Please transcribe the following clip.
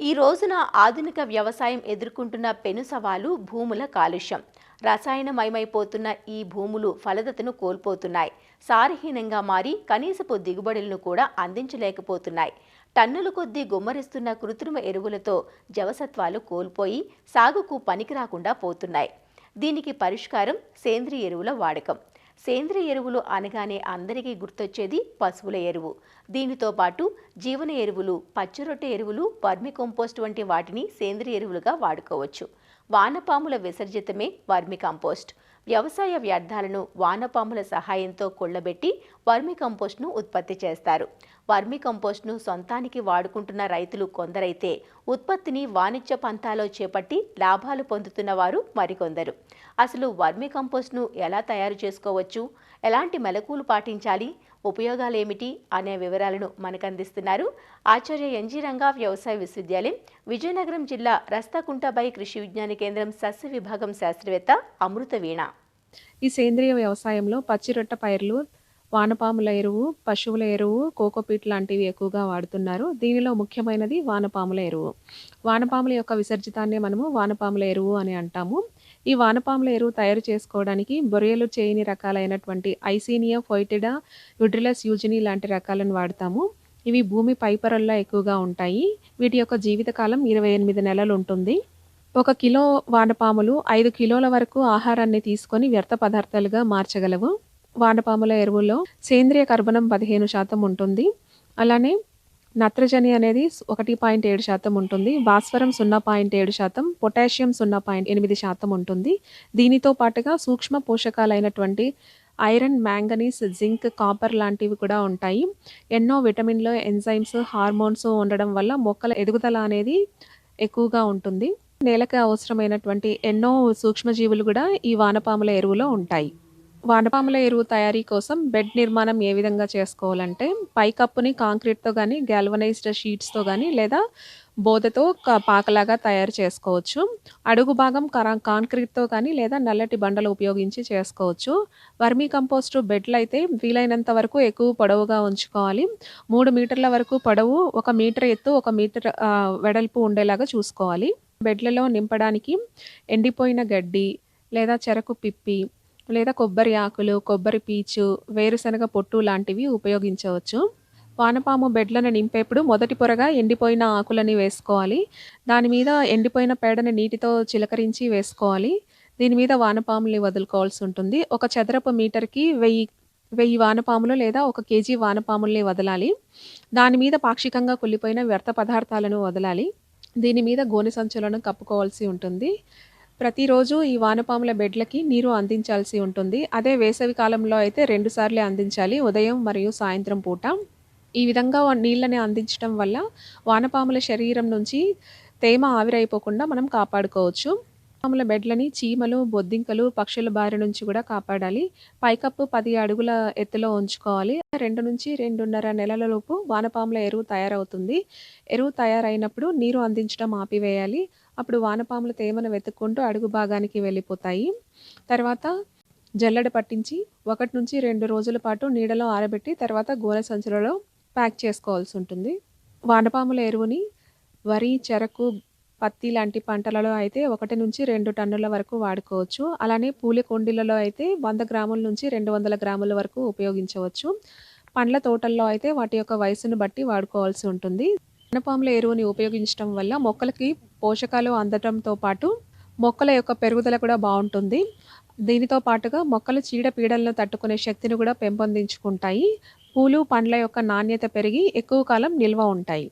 ఈ రోజున ఆధునిక వ్యవసాయం ఎదుర్కొంటున్న పెను సవాలు భూముల కాలుష్యం. రసాయనమయమైపోతున్న ఈ భూములు ఫలదతను కోల్పోతున్నాయి. సారహీనంగా మారి కనీసపు దిగుబడులను కూడా అందించలేకపోతున్నాయి. టన్నుల కొద్దీ గుమ్మరిస్తున్న కృత్రిమ ఎరువులతో జవసత్వాలు కోల్పోయి సాగుకు పనికిరాకుండా పోతున్నాయి. దీనికి పరిష్కారం సేంద్రియ ఎరువుల వాడకం. సేంద్రియ ఎరువులు అనగానే అందరికీ గుర్తొచ్చేది పశువుల ఎరువు. దీనితో పాటు జీవన ఎరువులు, పచ్చిరొట్టె ఎరువులు, వర్మి కంపోస్ట్ వంటి వాటిని సేంద్రియ ఎరువులుగా వాడుకోవచ్చు. వానపాముల విసర్జితమే వర్మి కంపోస్ట్. వ్యవసాయ వ్యర్థాలను వానపాముల సహాయంతో కొల్లబెట్టి వర్మి కంపోస్ట్ను ఉత్పత్తి చేస్తారు. వర్మి కంపోస్ట్ను సొంతానికి వాడుకుంటున్న రైతులు కొందరైతే ఉత్పత్తిని వాణిజ్య పంతాలో చేపట్టి లాభాలు పొందుతున్న వారు మరికొందరు. అసలు వర్మి కంపోస్ట్ను ఎలా తయారు చేసుకోవచ్చు, ఎలాంటి మెలకువలు పాటించాలి, ఉపయోగాలేమిటి అనే వివరాలను మనకందిస్తున్నారు ఆచార్య ఎన్జీ రంగా వ్యవసాయ విశ్వవిద్యాలయం, విజయనగరం జిల్లా రస్తాకుంటబై కృషి విజ్ఞాన కేంద్రం సస్య విభాగం శాస్త్రవేత్త అమృత వీణ. ఈ సేంద్రియ వ్యవసాయంలో పచ్చిరొట్ట పైర్లు, వానపాముల ఎరువు, పశువుల ఎరువు, కోకోపీట్ లాంటివి ఎక్కువగా వాడుతున్నారు. దీనిలో ముఖ్యమైనది వానపాముల ఎరువు. వానపాముల యొక్క విసర్జితాన్నే మనము వానపాముల ఎరువు అని అంటాము. ఈ వానపాముల ఎరువు తయారు చేసుకోవడానికి బొరియలు చేయని రకాలైనటువంటి ఐసీనియా ఫోయిటిడా, యుడ్రిలస్ యూజిని లాంటి రకాలను వాడతాము. ఇవి భూమి పైపొరల్లో ఎక్కువగా ఉంటాయి. వీటి యొక్క జీవితకాలం 28 నెలలు ఉంటుంది. 1 కిలో వానపాములు 5 కిలోల వరకు ఆహారాన్ని తీసుకొని వ్యర్థ పదార్థాలుగా మార్చగలవు. వానపాముల ఎరువులో సేంద్రియ కర్బనం 15% ఉంటుంది. అలానే నత్రజని అనేది 1.7% ఉంటుంది. భాస్వరం 0.7%, పొటాషియం 0.8% ఉంటుంది. దీనితో పాటుగా సూక్ష్మ పోషకాలైనటువంటి ఐరన్, మ్యాంగనీస్, జింక్, కాపర్ లాంటివి కూడా ఉంటాయి. ఎన్నో విటమిన్లు, ఎంజైమ్స్, హార్మోన్స్ ఉండడం వల్ల మొక్కల ఎదుగుదల అనేది ఎక్కువగా ఉంటుంది. నేలకు అవసరమైనటువంటి ఎన్నో సూక్ష్మజీవులు కూడా ఈ వానపాముల ఎరువులో ఉంటాయి. వానపాముల ఎరువు తయారీ కోసం బెడ్ నిర్మాణం ఏ విధంగా చేసుకోవాలంటే, పైకప్పుని కాంక్రీట్తో కానీ, గాల్వనైజ్డ్ షీట్స్తో కానీ, లేదా బోదతో పాకలాగా తయారు చేసుకోవచ్చు. అడుగు భాగం కాంక్రీట్తో కానీ లేదా నల్లటి బండలు ఉపయోగించి చేసుకోవచ్చు. వర్మీ కంపోస్టు బెడ్లు అయితే వీలైనంత వరకు ఎక్కువ పొడవుగా ఉంచుకోవాలి. 3 మీటర్ల వరకు పొడవు, 1 మీటర్ ఎత్తు, 1 మీటర్ వెడల్పు ఉండేలాగా చూసుకోవాలి. బెడ్లలో నింపడానికి ఎండిపోయిన గడ్డి లేదా చెరకు పిప్పి లేదా కొబ్బరి ఆకులు, కొబ్బరి పీచు, వేరుశనగ పొట్టు లాంటివి ఉపయోగించవచ్చు. వానపాము బెడ్లను నింపేప్పుడు మొదటి పొరగా ఎండిపోయిన ఆకులని వేసుకోవాలి. దాని మీద ఎండిపోయిన పేడని నీటితో చిలకరించి వేసుకోవాలి. దీని మీద వానపాముల్ని వదులుకోవాల్సి ఉంటుంది. 1 చదరపు మీటర్కి 1000 వానపాములు లేదా 1 కేజీ వానపాముల్ని వదలాలి. దాని మీద పాక్షికంగా కుళ్ళిపోయిన వ్యర్థ పదార్థాలను వదలాలి. దీని మీద గోనె సంచులను కప్పుకోవాల్సి ఉంటుంది. ప్రతిరోజు ఈ వానపాముల బెడ్లకి నీరు అందించాల్సి ఉంటుంది. అదే వేసవి కాలంలో అయితే 2 సార్లు అందించాలి, ఉదయం మరియు సాయంత్రం పూట. ఈ విధంగా నీళ్ళని అందించడం వల్ల వానపాముల శరీరం నుంచి తేమ ఆవిరైపోకుండా మనం కాపాడుకోవచ్చు. వానపాముల బెడ్లని చీమలు, బొద్దింకలు, పక్షుల బారి నుంచి కూడా కాపాడాలి. పైకప్పు 10 అడుగుల ఎత్తులో ఉంచుకోవాలి. 2 నుంచి 2.5 నెలల లోపు వానపాముల ఎరువు తయారవుతుంది. ఎరువు తయారైనప్పుడు నీరు అందించడం ఆపివేయాలి. అప్పుడు వానపాముల తేమను వెతుక్కుంటూ అడుగు భాగానికి వెళ్ళిపోతాయి. తర్వాత జల్లెడ పట్టించి 1 నుంచి 2 రోజుల పాటు నీడలో ఆరబెట్టి తర్వాత గోనె సంచులలో ప్యాక్ చేసుకోవాల్సి ఉంటుంది. వానపాముల ఎరువుని వరి, చెరకు, పత్తి లాంటి పంటలలో అయితే 1 నుంచి 2 టన్నుల వరకు వాడుకోవచ్చు. అలానే పూల కుండీలలో అయితే 100 గ్రాముల నుంచి 200 గ్రాముల వరకు ఉపయోగించవచ్చు. పండ్ల తోటల్లో అయితే వాటి యొక్క వయసును బట్టి వాడుకోవాల్సి ఉంటుంది. వానపాముల ఎరువుని ఉపయోగించడం వల్ల మొక్కలకి పోషకాలు అందడంతో పాటు మొక్కల యొక్క పెరుగుదల కూడా బాగుంటుంది. దీనితో పాటుగా మొక్కలు చీడపీడలను తట్టుకునే శక్తిని కూడా పెంపొందించుకుంటాయి. పూలు, పండ్ల యొక్క నాణ్యత పెరిగి ఎక్కువ కాలం నిల్వ ఉంటాయి.